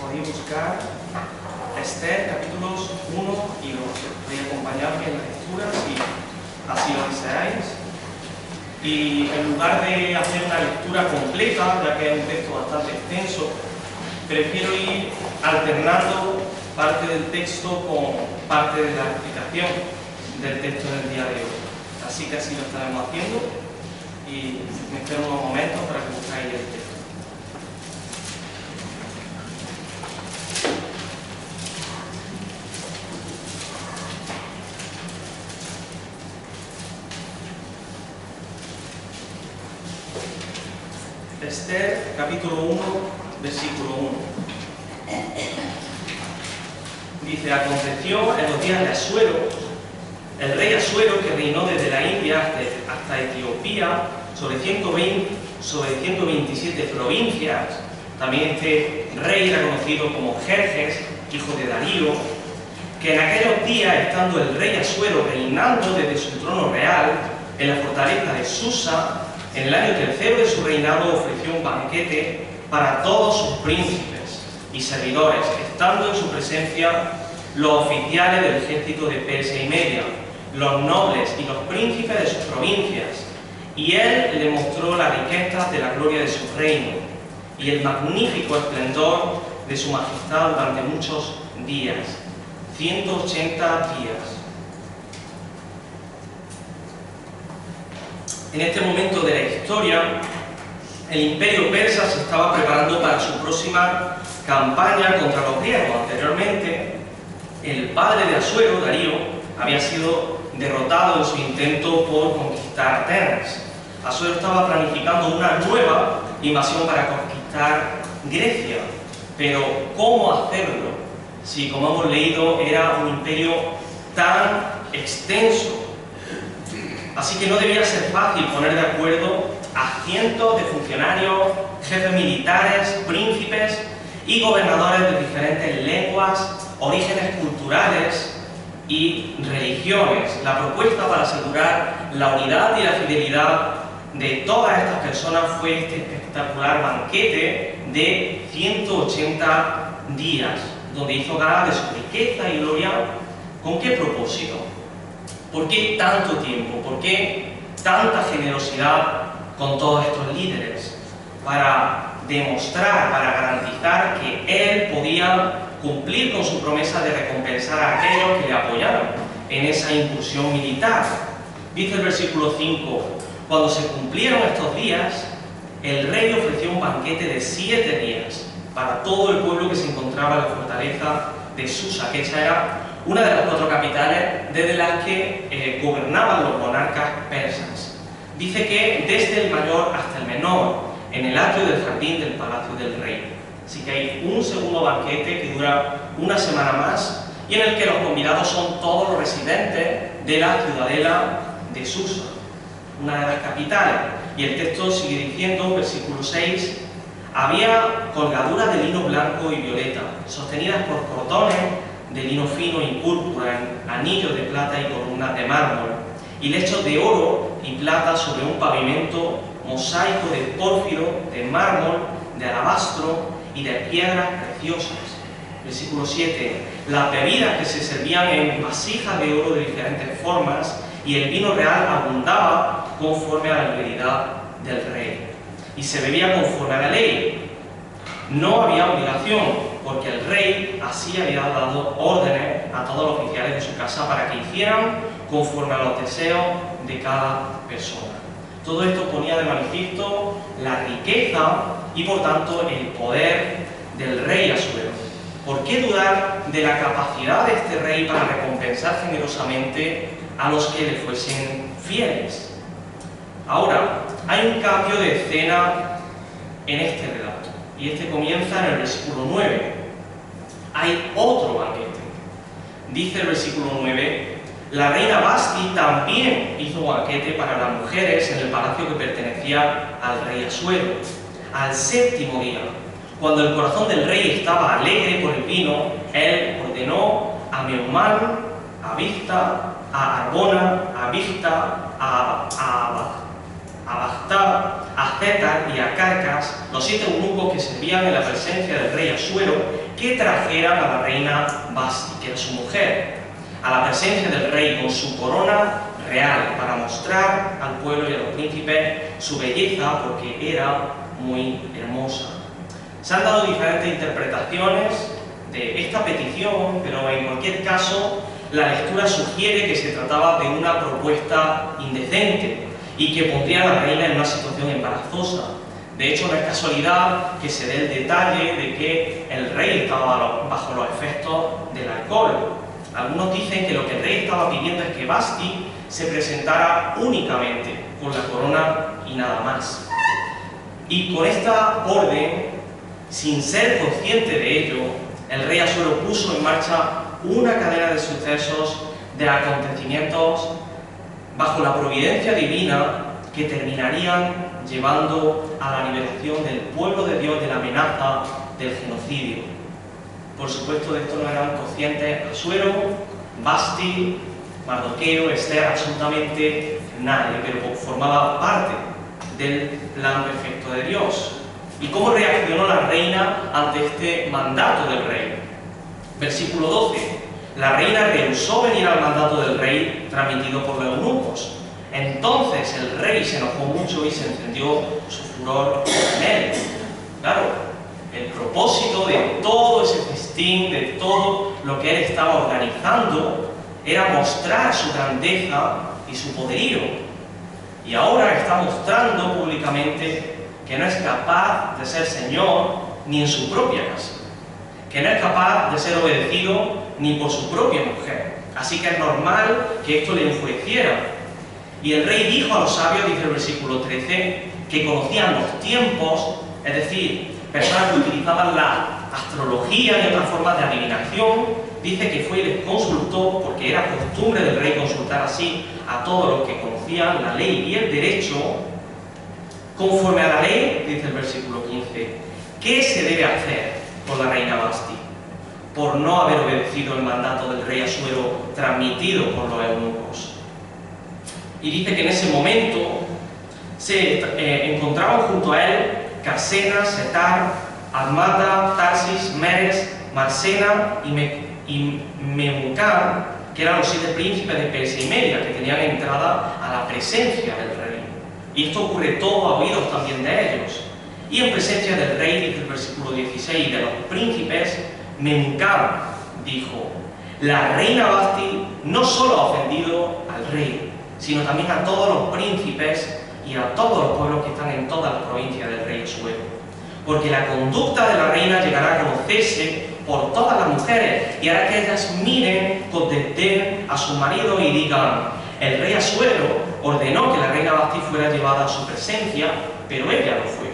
podéis buscar Esther capítulos 1 y 2. Voy a acompañarme en las lecturas si así lo deseáis. Y en lugar de hacer una lectura completa, ya que es un texto bastante extenso, prefiero ir alternando parte del texto con parte de la explicación del texto del día de hoy. Así que así lo estaremos haciendo y me espero unos momentos para que buscáis el texto. Esther, capítulo 1, versículo 1. Dice: aconteció en los días de Asuero, el rey Asuero, que reinó desde la India hasta Etiopía, sobre 127 provincias. También este rey era conocido como Jerjes, hijo de Darío, que en aquellos días, estando el rey Asuero reinando desde su trono real en la fortaleza de Susa, en el año tercero de su reinado ofreció un banquete para todos sus príncipes y servidores, estando en su presencia los oficiales del ejército de Persia y Media, los nobles y los príncipes de sus provincias, y él le mostró las riquezas de la gloria de su reino y el magnífico esplendor de su majestad durante muchos días, 180 días. En este momento de la historia, el imperio persa se estaba preparando para su próxima campaña contra los griegos. Anteriormente, el padre de Asuero, Darío, había sido derrotado en su intento por conquistar Atenas. Asuero estaba planificando una nueva invasión para conquistar Grecia. Pero, ¿cómo hacerlo? Si, como hemos leído, era un imperio tan extenso. Así que no debía ser fácil poner de acuerdo a cientos de funcionarios, jefes militares, príncipes y gobernadores de diferentes lenguas, orígenes culturales y religiones. La propuesta para asegurar la unidad y la fidelidad de todas estas personas fue este espectacular banquete de 180 días, donde hizo gala de su riqueza y gloria. ¿Con qué propósito? ¿Por qué tanto tiempo? ¿Por qué tanta generosidad con todos estos líderes? Para demostrar, para garantizar que él podía cumplir con su promesa de recompensar a aquellos que le apoyaron en esa incursión militar. Dice el versículo 5: cuando se cumplieron estos días, el rey ofreció un banquete de 7 días para todo el pueblo que se encontraba en la fortaleza de Susa, que esa era una de las 4 capitales desde las que gobernaban los monarcas persas. Dice que desde el mayor hasta el menor, en el atrio del jardín del palacio del rey. Así que hay un segundo banquete que dura una semana más y en el que los convidados son todos los residentes de la ciudadela de Susa, una de las capitales. Y el texto sigue diciendo, versículo 6, había colgaduras de lino blanco y violeta, sostenidas por cordones de lino fino y púrpura, en anillos de plata y columnas de mármol, y lechos de oro y plata sobre un pavimento mosaico de pórfido, de mármol, de alabastro y de piedras preciosas. Versículo 7. Las bebidas que se servían en vasijas de oro de diferentes formas, y el vino real abundaba conforme a la liberalidad del rey. Y se bebía conforme a la ley. No había obligación, porque el rey así había dado órdenes a todos los oficiales de su casa para que hicieran conforme a los deseos de cada persona. Todo esto ponía de manifiesto la riqueza y, por tanto, el poder del rey Asuero. ¿Por qué dudar de la capacidad de este rey para recompensar generosamente a los que le fuesen fieles? Ahora, hay un cambio de escena en este relato, y este comienza en el versículo 9. Hay otro banquete. Dice el versículo 9: la reina Vasti también hizo banquete para las mujeres en el palacio que pertenecía al rey Asuero. Al 7º día, cuando el corazón del rey estaba alegre por el vino, él ordenó a Meumán, a Bizta, a Arbona, a Bizta, a Bagtá, a Zetar y a Carcas, los 7 eunucos que servían en la presencia del rey Asuero, que trajeran a la reina Vasti, que era su mujer, a la presencia del rey con su corona real, para mostrar al pueblo y a los príncipes su belleza, porque era muy hermosa. Se han dado diferentes interpretaciones de esta petición, pero en cualquier caso la lectura sugiere que se trataba de una propuesta indecente y que pondría a la reina en una situación embarazosa. De hecho, no es casualidad que se dé el detalle de que el rey estaba bajo los efectos del alcohol. Algunos dicen que lo que el rey estaba pidiendo es que Vasti se presentara únicamente con la corona y nada más. Y con esta orden, sin ser consciente de ello, el rey Asuero puso en marcha una cadena de sucesos, de acontecimientos, bajo la providencia divina, que terminarían llevando a la liberación del pueblo de Dios de la amenaza del genocidio. Por supuesto, de esto no eran conscientes Asuero, Vasti, Mardoqueo, Esther, absolutamente nadie, pero formaba parte del plan perfecto de Dios. ¿Y cómo reaccionó la reina ante este mandato del rey? Versículo 12. La reina rehusó venir al mandato del rey transmitido por los eunucos. Entonces el rey se enojó mucho y se encendió su furor en él. Claro, el propósito de todo ese festín, de todo lo que él estaba organizando, era mostrar su grandeza y su poderío. Y ahora está mostrando públicamente que no es capaz de ser señor ni en su propia casa, que no es capaz de ser obedecido ni por su propia mujer. Así que es normal que esto le enfureciera. Y el rey dijo a los sabios, dice el versículo 13, que conocían los tiempos, es decir, personas que utilizaban la astrología y otras formas de adivinación. Dice que fue y les consultó, porque era costumbre del rey consultar así a todos los que conocían la ley y el derecho. Conforme a la ley, dice el versículo 15, ¿qué se debe hacer con la reina Vasti por no haber obedecido el mandato del rey Asuero transmitido por los eunucos? Y dice que en ese momento se encontraban junto a él Casena, Setar, Admata, Tarsis, Meres, Marsena y Memucán, que eran los 7 príncipes de Persia y Media, que tenían entrada a la presencia del rey. Y esto ocurre todo a oídos también de ellos. Y en presencia del rey, dice el versículo 16, de los príncipes, Memucán dijo: la reina Vasti no solo ha ofendido al rey, sino también a todos los príncipes y a todos los pueblos que están en todas las provincias del rey Asuero. Porque la conducta de la reina llegará a conocerse por todas las mujeres, y hará que ellas miren con desdén a su marido y digan: el rey Asuero ordenó que la reina Vasti fuera llevada a su presencia, pero ella no fue.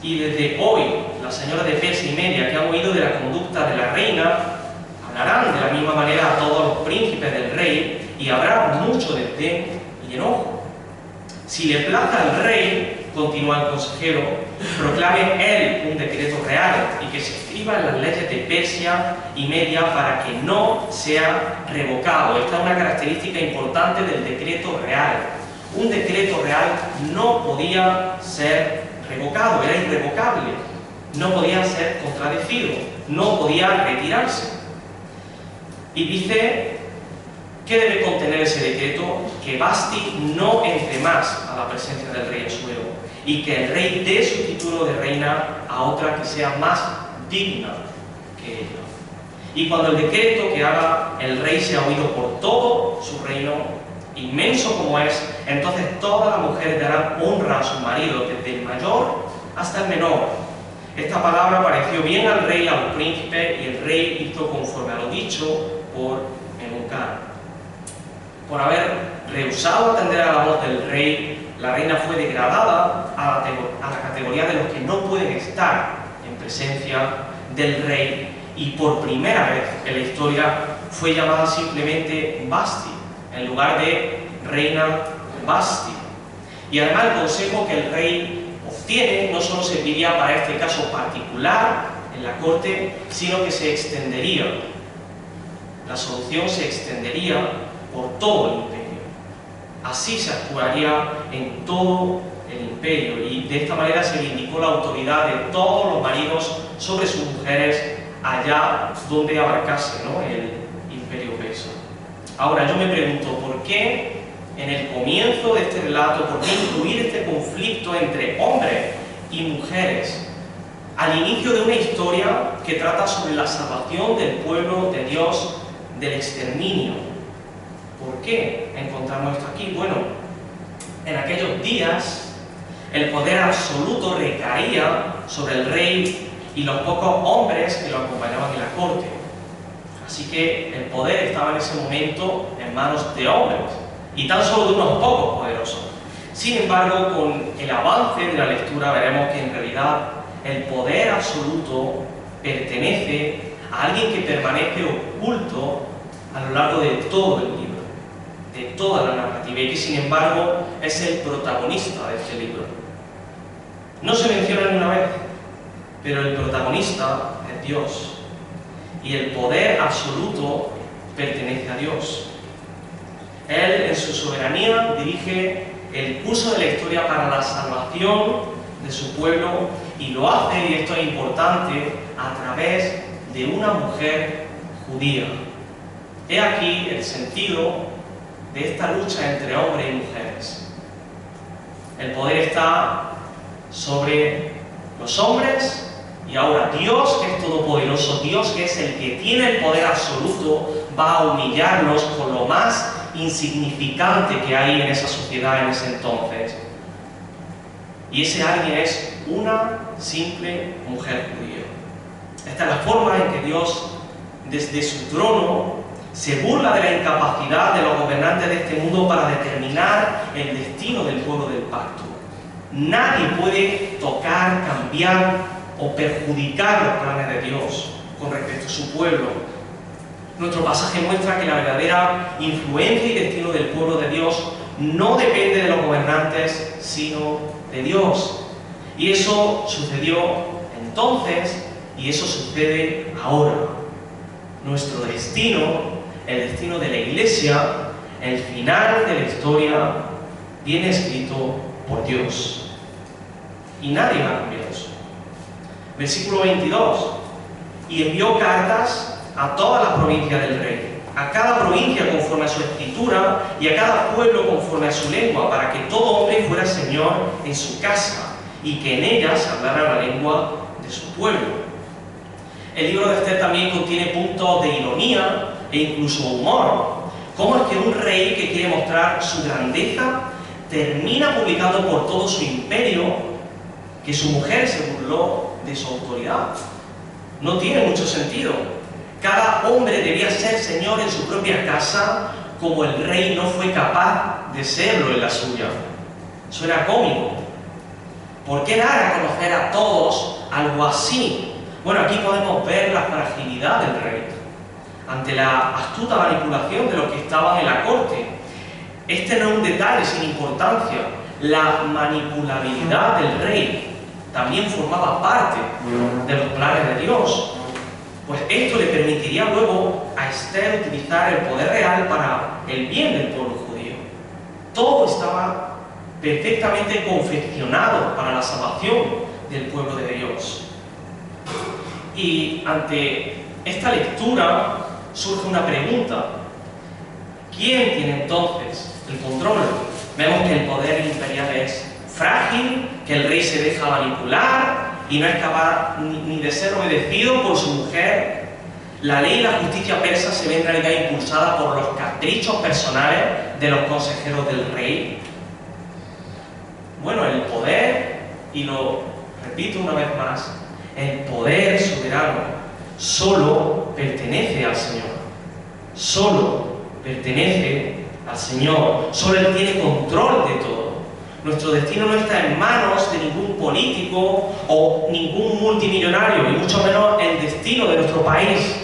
Y desde hoy, las señoras de Persia y Media que han oído de la conducta de la reina, hablarán de la misma manera a todos los príncipes del rey, y habrá mucho desdén y enojo. Si le plazca al rey, continúa el consejero, proclame él un decreto real y que se escriba en las leyes de Persia y Media para que no sea revocado. Esta es una característica importante del decreto real. Un decreto real no podía ser revocado, era irrevocable, no podía ser contradecido, no podía retirarse. Y dice: ¿qué debe contener ese decreto? Que Vasti no entre más a la presencia del rey Asuero, y que el rey dé su título de reina a otra que sea más digna que ella. Y cuando el decreto que haga el rey sea oído por todo su reino, inmenso como es, entonces todas las mujeres darán honra a su marido, desde el mayor hasta el menor. Esta palabra pareció bien al rey y a los príncipes, y el rey hizo conforme a lo dicho por Memucán. Por haber rehusado atender a la voz del rey, la reina fue degradada a la categoría de los que no pueden estar en presencia del rey, y por primera vez en la historia fue llamada simplemente Vasti, en lugar de reina Vasti. Y además el consejo que el rey obtiene no solo serviría para este caso particular en la corte, sino que se extendería. La solución se extendería por todo el imperio. Así se actuaría en todo el imperio, y de esta manera se vindicó la autoridad de todos los maridos sobre sus mujeres allá donde abarcase, ¿no?, el imperio persa. Ahora yo me pregunto, ¿por qué en el comienzo de este relato, por qué incluir este conflicto entre hombres y mujeres al inicio de una historia que trata sobre la salvación del pueblo de Dios del exterminio? ¿Por qué encontramos esto aquí? Bueno, en aquellos días el poder absoluto recaía sobre el rey y los pocos hombres que lo acompañaban en la corte. Así que el poder estaba en ese momento en manos de hombres, y tan solo de unos pocos poderosos. Sin embargo, con el avance de la lectura veremos que en realidad el poder absoluto pertenece a alguien que permanece oculto a lo largo de todo el libro, de toda la narrativa, y que sin embargo es el protagonista de este libro. No se menciona ni una vez, pero el protagonista es Dios, y el poder absoluto pertenece a Dios. Él, en su soberanía, dirige el curso de la historia para la salvación de su pueblo, y lo hace, y esto es importante, a través de una mujer judía. He aquí el sentido de esta lucha entre hombres y mujeres. El poder está sobre los hombres, y ahora Dios, que es todopoderoso, Dios, que es el que tiene el poder absoluto, va a humillarlos con lo más insignificante que hay en esa sociedad en ese entonces. Y ese alguien es una simple mujer judía. Esta es la forma en que Dios, desde su trono, se burla de la incapacidad de los gobernantes de este mundo para determinar el destino del pueblo del pacto. Nadie puede tocar, cambiar o perjudicar los planes de Dios con respecto a su pueblo. Nuestro pasaje muestra que la verdadera influencia y destino del pueblo de Dios no depende de los gobernantes, sino de Dios. Y eso sucedió entonces, y eso sucede ahora. Nuestro destino, el destino de la Iglesia, el final de la historia, viene escrito por Dios. Y nadie va a cambiar eso. Versículo 22. Y envió cartas a todas las provincias del rey, a cada provincia conforme a su escritura y a cada pueblo conforme a su lengua, para que todo hombre fuera señor en su casa y que en ella se hablara la lengua de su pueblo. El libro de Esther también contiene puntos de ironía e incluso humor. ¿Cómo es que un rey que quiere mostrar su grandeza termina publicando por todo su imperio que su mujer se burló de su autoridad? No tiene mucho sentido. Cada hombre debía ser señor en su propia casa, como el rey no fue capaz de serlo en la suya. Suena cómico. ¿Por qué dar a conocer a todos algo así? Bueno, aquí podemos ver la fragilidad del rey ante la astuta manipulación de los que estaban en la corte. Este no es un detalle sin importancia. La manipulabilidad del rey también formaba parte de los planes de Dios. Pues esto le permitiría luego a Esther utilizar el poder real para el bien del pueblo judío. Todo estaba perfectamente confeccionado para la salvación del pueblo de Dios. Y ante esta lectura surge una pregunta. ¿Quién tiene entonces el control? Vemos que el poder imperial es frágil, que el rey se deja manipular y no es capaz ni de ser obedecido por su mujer. La ley y la justicia persa se ven en realidad impulsada por los caprichos personales de los consejeros del rey. Bueno, el poder, y lo repito una vez más, el poder soberano solo pertenece al Señor. Solo pertenece al Señor. Solo Él tiene control de todo. Nuestro destino no está en manos de ningún político o ningún multimillonario, y mucho menos el destino de nuestro país.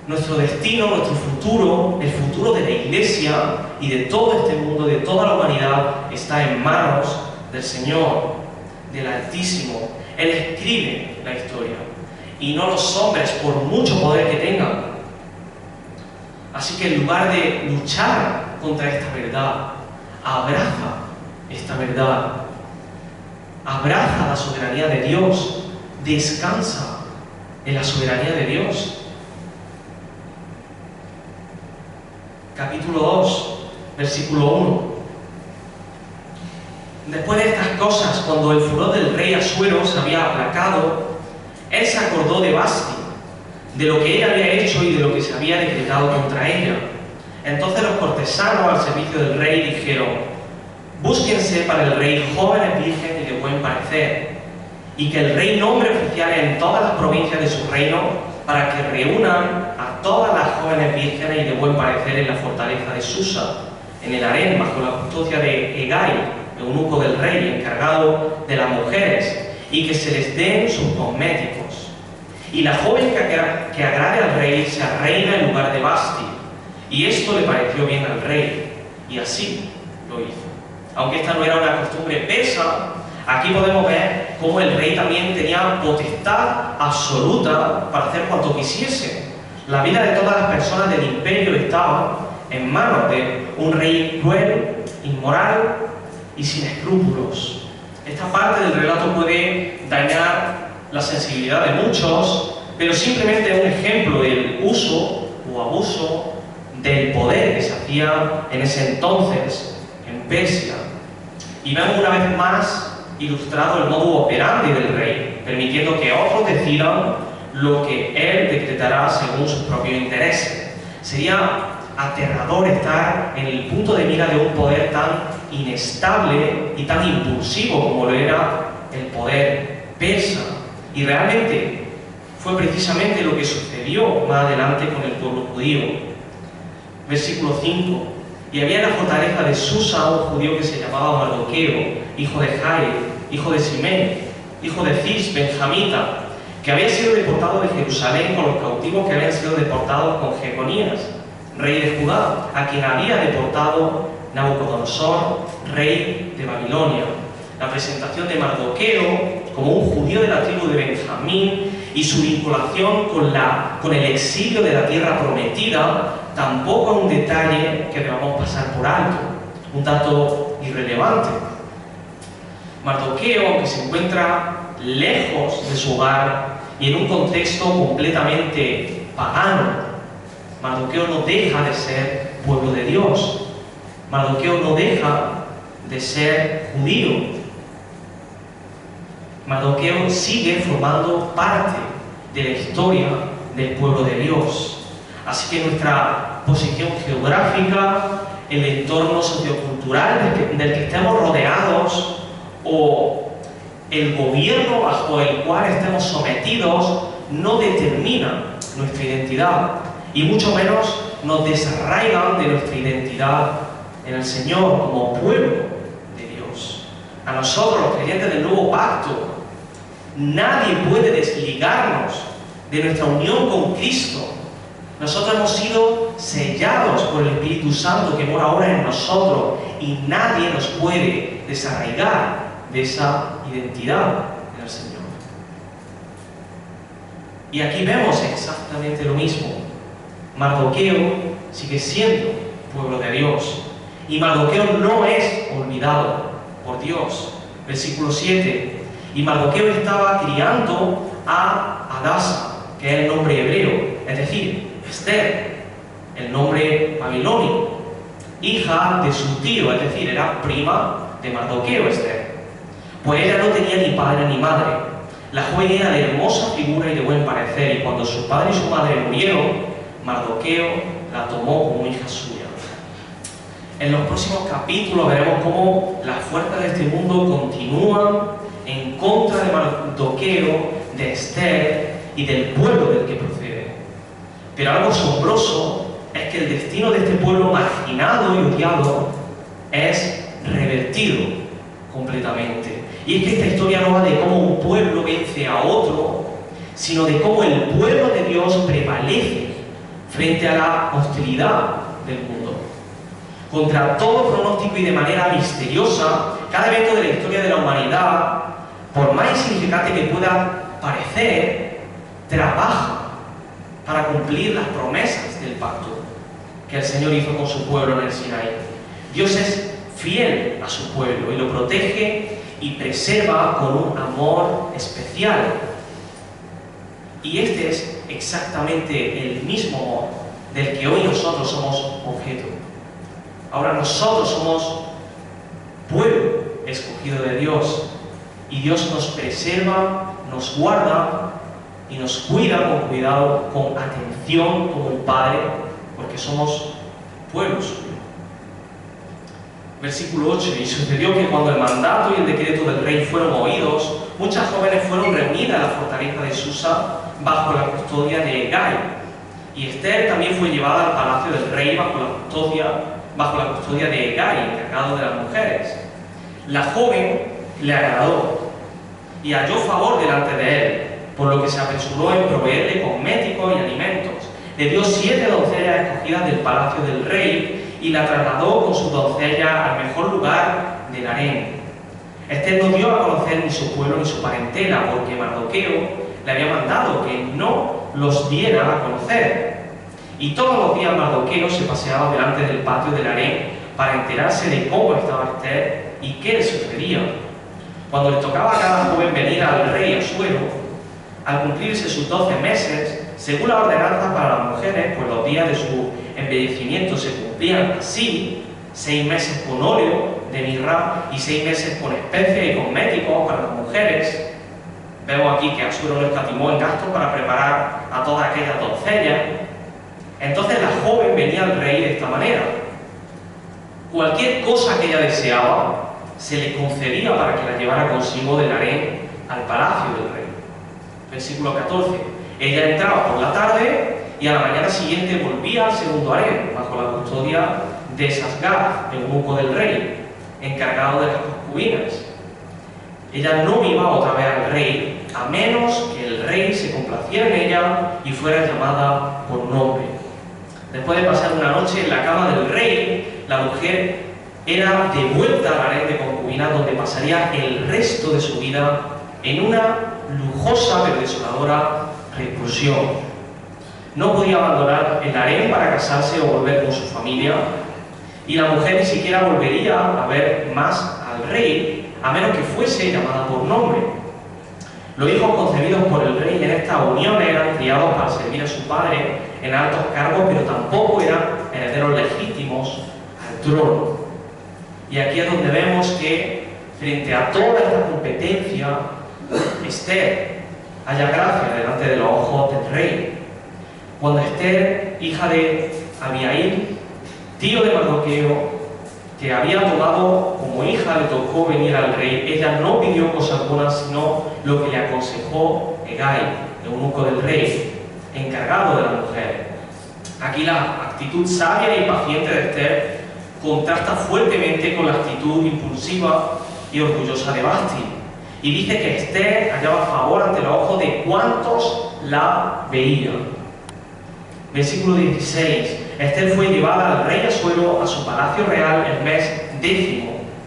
Nuestro destino, nuestro futuro, el futuro de la Iglesia y de todo este mundo, de toda la humanidad, está en manos del Señor, del Altísimo. Él escribe la historia, y no los hombres, por mucho poder que tengan. Así que en lugar de luchar contra esta verdad, abraza esta verdad. Abraza la soberanía de Dios, descansa en la soberanía de Dios. Capítulo 2, versículo 1. Después de estas cosas, cuando el furor del rey Asuero se había aplacado, él se acordó de Vasti, de lo que ella había hecho y de lo que se había decretado contra ella. Entonces los cortesanos al servicio del rey dijeron: búsquense para el rey jóvenes vírgenes y de buen parecer, y que el rey nombre oficiales en todas las provincias de su reino, para que reúnan a todas las jóvenes vírgenes y de buen parecer en la fortaleza de Susa, en el harén, bajo la custodia de Hegai, eunuco del rey, encargado de las mujeres, y que se les den sus cosméticos. Y la joven que agrade al rey se reina en lugar de Vasti. Y esto le pareció bien al rey, y así lo hizo. Aunque esta no era una costumbre persa, aquí podemos ver cómo el rey también tenía potestad absoluta para hacer cuanto quisiese. La vida de todas las personas del imperio estaba en manos de un rey cruel, inmoral y sin escrúpulos. Esta parte del relato puede dañar la sensibilidad de muchos, pero simplemente es un ejemplo del uso o abuso del poder que se hacía en ese entonces en Persia. Y vemos una vez más ilustrado el modo operandi del rey, permitiendo que otros decidan lo que él decretará según sus propios intereses. Sería aterrador estar en el punto de mira de un poder tan inestable y tan impulsivo como lo era el poder persa. Y realmente fue precisamente lo que sucedió más adelante con el pueblo judío. Versículo 5. Y había en la fortaleza de Susa un judío que se llamaba Mardoqueo, hijo de Jair, hijo de Simei, hijo de Cis, benjamita, que había sido deportado de Jerusalén con los cautivos que habían sido deportados con Jeconías, rey de Judá, a quien había deportado Nabucodonosor, rey de Babilonia. La presentación de Mardoqueo como un judío de la tribu de Benjamín y su vinculación con el exilio de la tierra prometida tampoco es un detalle que debamos pasar por alto, un dato irrelevante. Mardoqueo, aunque se encuentra lejos de su hogar y en un contexto completamente pagano, Mardoqueo no deja de ser pueblo de Dios. Mardoqueo no deja de ser judío. Mardoqueo sigue formando parte de la historia del pueblo de Dios. Así que nuestra posición geográfica, el entorno sociocultural del que estemos rodeados o el gobierno bajo el cual estemos sometidos no determina nuestra identidad y mucho menos nos desarraigan de nuestra identidad en el Señor como pueblo de Dios. A nosotros, los creyentes del nuevo pacto, nadie puede desligarnos de nuestra unión con Cristo. Nosotros hemos sido sellados por el Espíritu Santo que mora ahora en nosotros y nadie nos puede desarraigar de esa identidad en el Señor. Y aquí vemos exactamente lo mismo. Mardoqueo sigue siendo pueblo de Dios y Mardoqueo no es olvidado por Dios. Versículo 7. Y Mardoqueo estaba criando a Hadasa, que es el nombre hebreo, es decir, Esther, el nombre babilónico, hija de su tío, es decir, era prima de Mardoqueo, Esther. Pues ella no tenía ni padre ni madre. La joven era de hermosa figura y de buen parecer, y cuando su padre y su madre murieron, Mardoqueo la tomó como hija suya. En los próximos capítulos veremos cómo las fuerzas de este mundo continúan en contra de Mardoqueo, de Esther y del pueblo del que procede. Pero algo asombroso es que el destino de este pueblo marginado y odiado es revertido completamente. Y es que esta historia no va de cómo un pueblo vence a otro, sino de cómo el pueblo de Dios prevalece frente a la hostilidad del mundo. Contra todo pronóstico y de manera misteriosa, cada evento de la historia de la humanidad, por más insignificante que pueda parecer, trabaja para cumplir las promesas del pacto que el Señor hizo con su pueblo en el Sinaí. Dios es fiel a su pueblo y lo protege y preserva con un amor especial. Y este es exactamente el mismo amor del que hoy nosotros somos objeto. Ahora nosotros somos pueblo escogido de Dios y Dios nos preserva, nos guarda y nos cuida con cuidado, con atención como un padre, porque somos pueblo suyo. Versículo 8, y sucedió que cuando el mandato y el decreto del rey fueron oídos, muchas jóvenes fueron reunidas a la fortaleza de Susa bajo la custodia de Hegai. Y Esther también fue llevada al palacio del rey bajo la custodia de Hegai, encargado de las mujeres. La joven le agradó y halló favor delante de él, por lo que se apresuró en proveerle cosméticos y alimentos. Le dio 7 doncellas escogidas del palacio del rey y la trasladó con sus doncellas al mejor lugar del harén. Esther no dio a conocer ni su pueblo ni su parentela, porque Mardoqueo le había mandado que no los diera a conocer. Y todos los días Mardoqueo se paseaba delante del patio del harén para enterarse de cómo estaba Esther y qué le sucedía. Cuando le tocaba a cada joven venir al rey Asuero, al cumplirse sus 12 meses, según la ordenanza para las mujeres, pues los días de su embellecimiento se cumplían así: 6 meses con óleo de mirra y 6 meses con especias y cosméticos para las mujeres. Vemos aquí que Asuero no escatimó en gastos para preparar a todas aquellas doncellas. Entonces la joven venía al rey de esta manera: cualquier cosa que ella deseaba se le concedía para que la llevara consigo del harén al palacio del rey. Versículo 14. Ella entraba por la tarde y a la mañana siguiente volvía al segundo harén, bajo la custodia de Sasgaz, el eunuco del rey, encargado de las concubinas. Ella no iba otra vez al rey, a menos que el rey se complaciera en ella y fuera llamada por nombre. Después de pasar una noche en la cama del rey, la mujer era devuelta al harén de concubinas, donde pasaría el resto de su vida en una lujosa pero desoladora reclusión. No podía abandonar el harén para casarse o volver con su familia, y la mujer ni siquiera volvería a ver más al rey, a menos que fuese llamada por nombre. Los hijos concebidos por el rey en esta unión eran criados para servir a su padre en altos cargos, pero tampoco eran herederos legítimos al trono. Y aquí es donde vemos que, frente a toda esta competencia, Esther halla gracia delante de los ojos del rey. Cuando Esther, hija de Abihail, tío de Mardoqueo, que había tomado como hija, le tocó venir al rey, ella no pidió cosa alguna, sino lo que le aconsejó Hegai, el eunuco del rey, encargado de la mujer. Aquí la actitud sabia y paciente de Esther contrasta fuertemente con la actitud impulsiva y orgullosa de Vasti, y dice que Esther hallaba favor ante los ojos de cuantos la veían. Versículo 16. Esther fue llevada al rey Asuero a su palacio real el mes 10,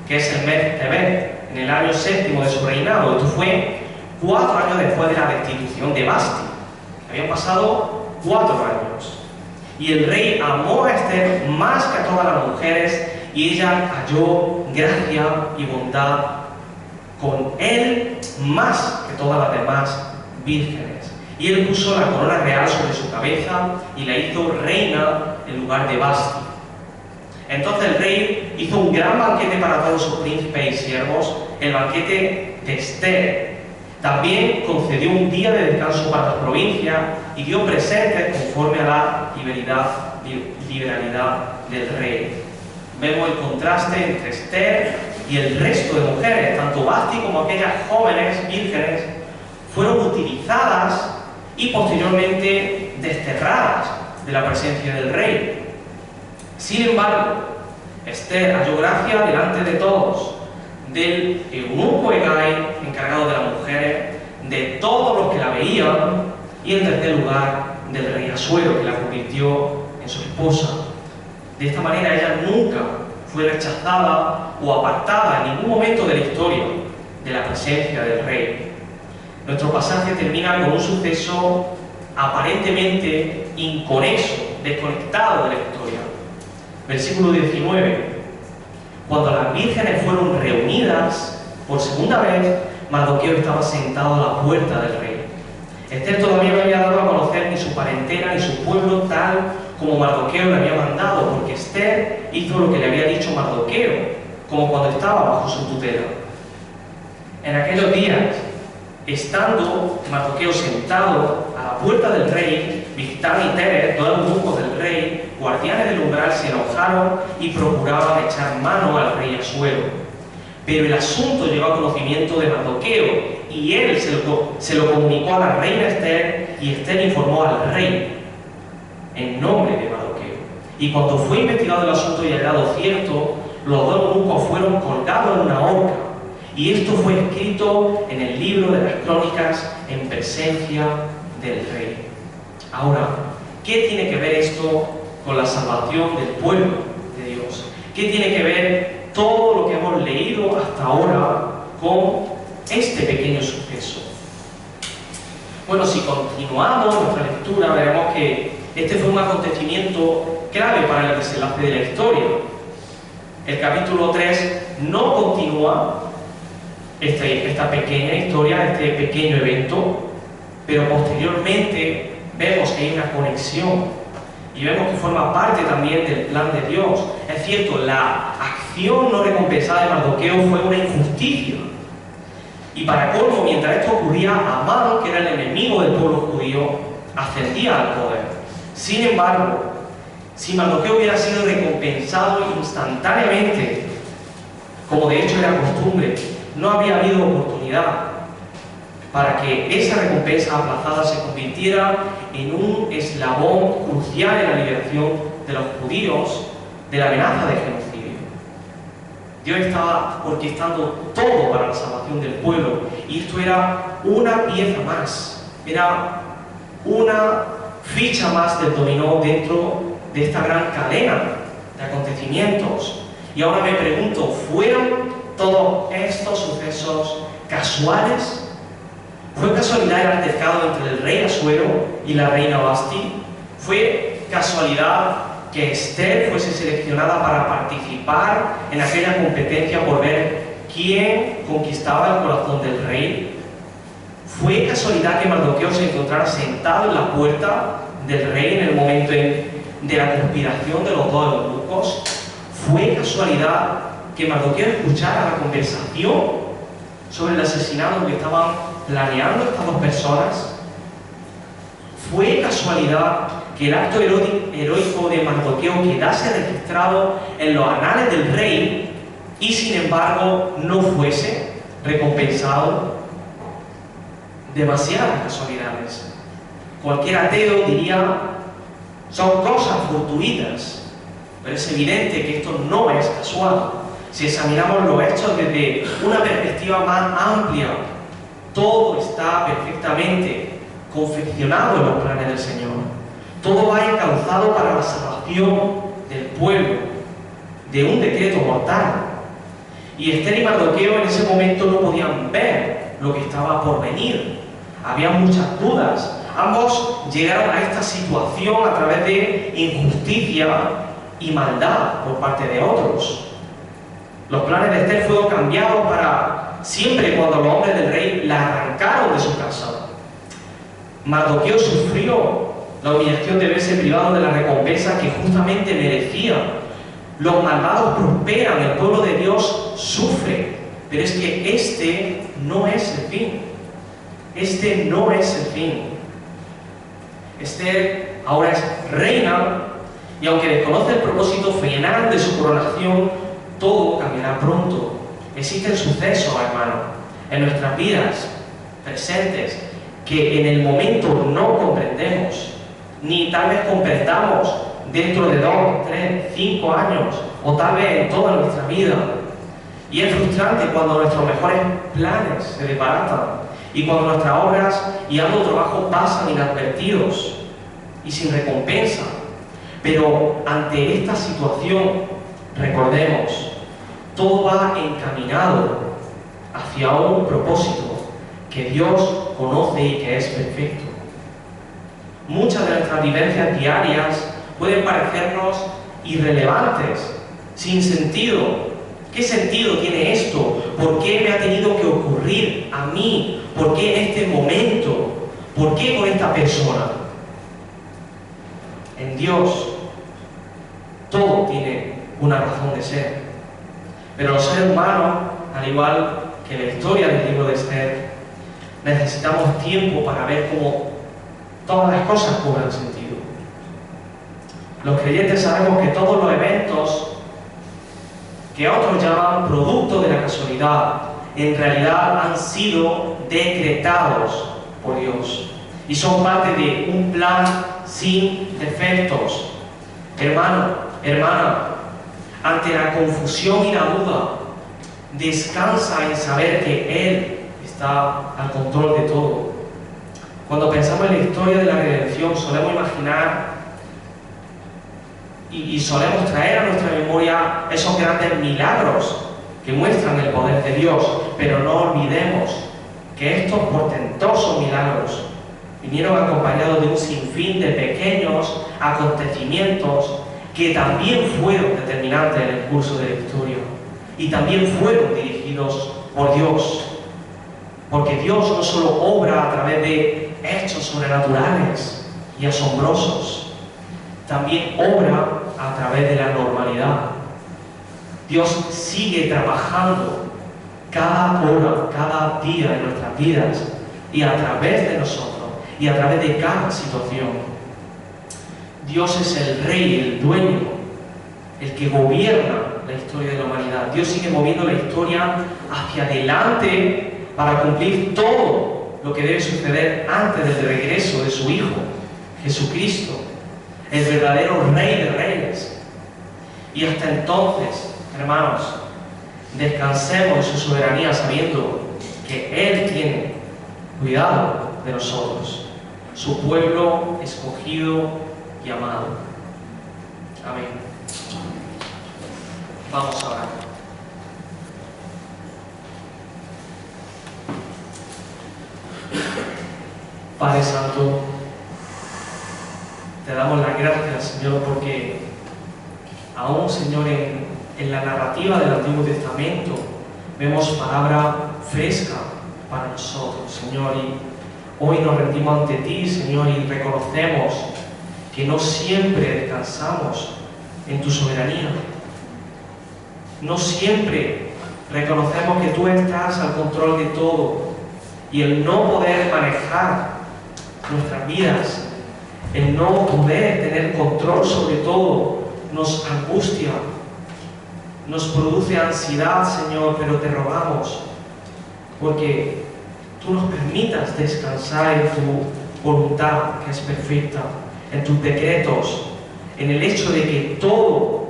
que es el mes Tebet, en el año 7 de su reinado. Esto fue 4 años después de la destitución de Vasti. Habían pasado 4 años. Y el rey amó a Esther más que a todas las mujeres, y ella halló gracia y bondad con él más que todas las demás vírgenes. Y él puso la corona real sobre su cabeza y la hizo reina en lugar de Vasti. Entonces el rey hizo un gran banquete para todos sus príncipes y siervos, el banquete de Esther. También concedió un día de descanso para las provincias y dio presentes conforme a la liberalidad del rey. Vemos el contraste entre Esther y el resto de mujeres. Tanto Vasti como aquellas jóvenes vírgenes fueron utilizadas y posteriormente desterradas de la presencia del rey. Sin embargo, Esther halló gracia delante de todos, del eunuco Hegai, encargado de las mujeres, de todos los que la veían, y en tercer lugar del rey Asuero, que la convirtió en su esposa. De esta manera ella nunca fue rechazada o apartada en ningún momento de la historia de la presencia del rey. Nuestro pasaje termina con un suceso aparentemente inconexo, desconectado de la historia. Versículo 19. Cuando las vírgenes fueron reunidas por segunda vez, Mardoqueo estaba sentado a la puerta del rey. Esther todavía no había dado a conocer ni su parentela ni su pueblo tal como Mardoqueo le había mandado, porque Esther hizo lo que le había dicho Mardoqueo, como cuando estaba bajo su tutela. En aquellos días, estando Mardoqueo sentado a la puerta del rey, Bigtán y Teres, dos eunucos del rey, guardianes del umbral, se enojaron y procuraban echar mano al rey Asuero. Pero el asunto llegó a conocimiento de Mardoqueo, y él se lo comunicó a la reina Esther, y Esther informó al rey en nombre de Mardoqueo. Y cuando fue investigado el asunto y hallado cierto, los dos eunucos fueron colgados en una horca. Y esto fue escrito en el libro de las crónicas en presencia del rey. Ahora, ¿qué tiene que ver esto con la salvación del pueblo de Dios? ¿Qué tiene que ver todo lo que hemos leído hasta ahora con este pequeño suceso? Bueno, si continuamos nuestra lectura, veremos que este fue un acontecimiento clave para el desenlace de la historia. El capítulo 3 no continúa esta pequeña historia, este pequeño evento, pero posteriormente vemos que hay una conexión y vemos que forma parte también del plan de Dios. Es cierto, la acción no recompensada de Mardoqueo fue una injusticia. Y para colmo, mientras esto ocurría, Amán, que era el enemigo del pueblo judío, ascendía al poder. Sin embargo, si Mardoqueo hubiera sido recompensado instantáneamente, como de hecho era costumbre, no habría habido oportunidad para que esa recompensa aplazada se convirtiera en un eslabón crucial en la liberación de los judíos de la amenaza de genocidio. Dios estaba orquestando todo para la salvación del pueblo, y esto era una pieza más, era una ficha más del dominó dentro de esta gran cadena de acontecimientos. Y ahora me pregunto, ¿fueron todos estos sucesos casuales? ¿Fue casualidad el altercado entre el rey Asuero y la reina Vasti? ¿Fue casualidad que Esther fuese seleccionada para participar en aquella competencia por ver quién conquistaba el corazón del rey? ¿Fue casualidad que Mardoqueo se encontrara sentado en la puerta del rey en el momento de la conspiración de los dos eunucos? ¿Fue casualidad que Mardoqueo escuchara la conversación sobre el asesinato que estaban planeando estas dos personas? ¿Fue casualidad que el acto heroico de Mardoqueo quedase registrado en los anales del rey y sin embargo no fuese recompensado? Demasiadas casualidades. Cualquier ateo diría, son cosas fortuitas, pero es evidente que esto no es casual. Si examinamos los hechos desde una perspectiva más amplia, todo está perfectamente confeccionado en los planes del Señor. Todo va encauzado para la salvación del pueblo de un decreto mortal. Y Esther y Mardoqueo en ese momento no podían ver lo que estaba por venir. Había muchas dudas. Ambos llegaron a esta situación a través de injusticia y maldad por parte de otros. Los planes de Esther fueron cambiados para siempre cuando los hombres del rey la arrancaron de su casa. Mardoqueo sufrió la humillación de verse privado de la recompensa que justamente merecía. Los malvados prosperan, el pueblo de Dios sufre, pero es que este no es el fin. Este no es el fin. Esther ahora es reina, y aunque desconoce el propósito final de su coronación, todo cambiará pronto. Existen sucesos, hermano, en nuestras vidas presentes que en el momento no comprendemos, ni tal vez comprendamos dentro de 2, 3, 5 años, o tal vez en toda nuestra vida. Y es frustrante cuando nuestros mejores planes se desbaratan y cuando nuestras obras y arduo trabajo pasan inadvertidos y sin recompensa. Pero ante esta situación, recordemos, todo va encaminado hacia un propósito que Dios conoce y que es perfecto. Muchas de nuestras vivencias diarias pueden parecernos irrelevantes, sin sentido, ¿Qué sentido tiene esto? ¿Por qué me ha tenido que ocurrir a mí? ¿Por qué en este momento? ¿Por qué con esta persona? En Dios todo tiene una razón de ser. Pero los seres humanos, al igual que la historia del libro de Esther, necesitamos tiempo para ver cómo todas las cosas cobran sentido. Los creyentes sabemos que todos los eventos que otros llaman producto de la casualidad, en realidad han sido decretados por Dios y son parte de un plan sin defectos. Hermano, hermana, ante la confusión y la duda, descansa en saber que Él está al control de todo. Cuando pensamos en la historia de la redención, solemos imaginar y solemos traer a nuestra memoria esos grandes milagros que muestran el poder de Dios, pero no olvidemos que estos portentosos milagros vinieron acompañados de un sinfín de pequeños acontecimientos que también fueron determinantes en el curso de la historia y también fueron dirigidos por Dios, porque Dios no solo obra a través de hechos sobrenaturales y asombrosos, también obra a través de la normalidad. Dios sigue trabajando cada hora, cada día de nuestras vidas y a través de nosotros y a través de cada situación. Dios es el Rey, el dueño, el que gobierna la historia de la humanidad. Dios sigue moviendo la historia hacia adelante para cumplir todo lo que debe suceder antes del regreso de su Hijo, Jesucristo, el verdadero Rey de Reyes. Y hasta entonces, hermanos, descansemos en su soberanía sabiendo que Él tiene cuidado de nosotros, su pueblo escogido y amado. Amén. Vamos a orar. Padre Santo, te damos las gracias, Señor, porque aún, Señor, en la narrativa del Antiguo Testamento vemos palabra fresca para nosotros, Señor, y hoy nos rendimos ante ti, Señor, y reconocemos que no siempre descansamos en tu soberanía. No siempre reconocemos que tú estás al control de todo, y el no poder manejar nuestras vidas, el no poder tener control sobre todo, nos angustia, nos produce ansiedad, Señor, pero te rogamos porque tú nos permitas descansar en tu voluntad, que es perfecta, en tus decretos, en el hecho de que todo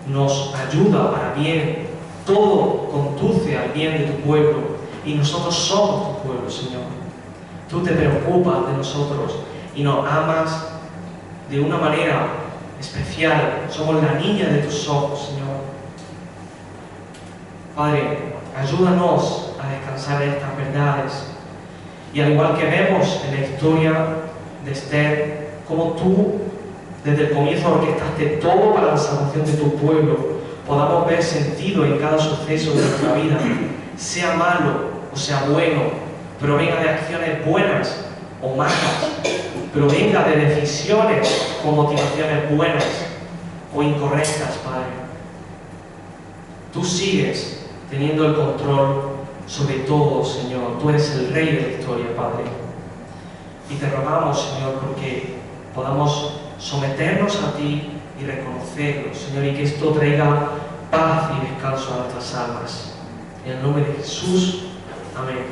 nos ayuda para bien, todo conduce al bien de tu pueblo, y nosotros somos tu pueblo, Señor. Tú te preocupas de nosotros y nos amas de una manera especial. Somos la niña de tus ojos, Señor. Padre, ayúdanos a descansar en estas verdades. Y al igual que vemos en la historia de Esther, como tú desde el comienzo orquestaste todo para la salvación de tu pueblo, podamos ver sentido en cada suceso de nuestra vida, sea malo o sea bueno, provenga de acciones buenas o malas, provenga de decisiones o motivaciones buenas o incorrectas, Padre. Tú sigues teniendo el control sobre todo, Señor. Tú eres el Rey de la historia, Padre. Y te rogamos, Señor, porque podamos someternos a ti y reconocerlo, Señor, y que esto traiga paz y descanso a nuestras almas. En el nombre de Jesús. Amén.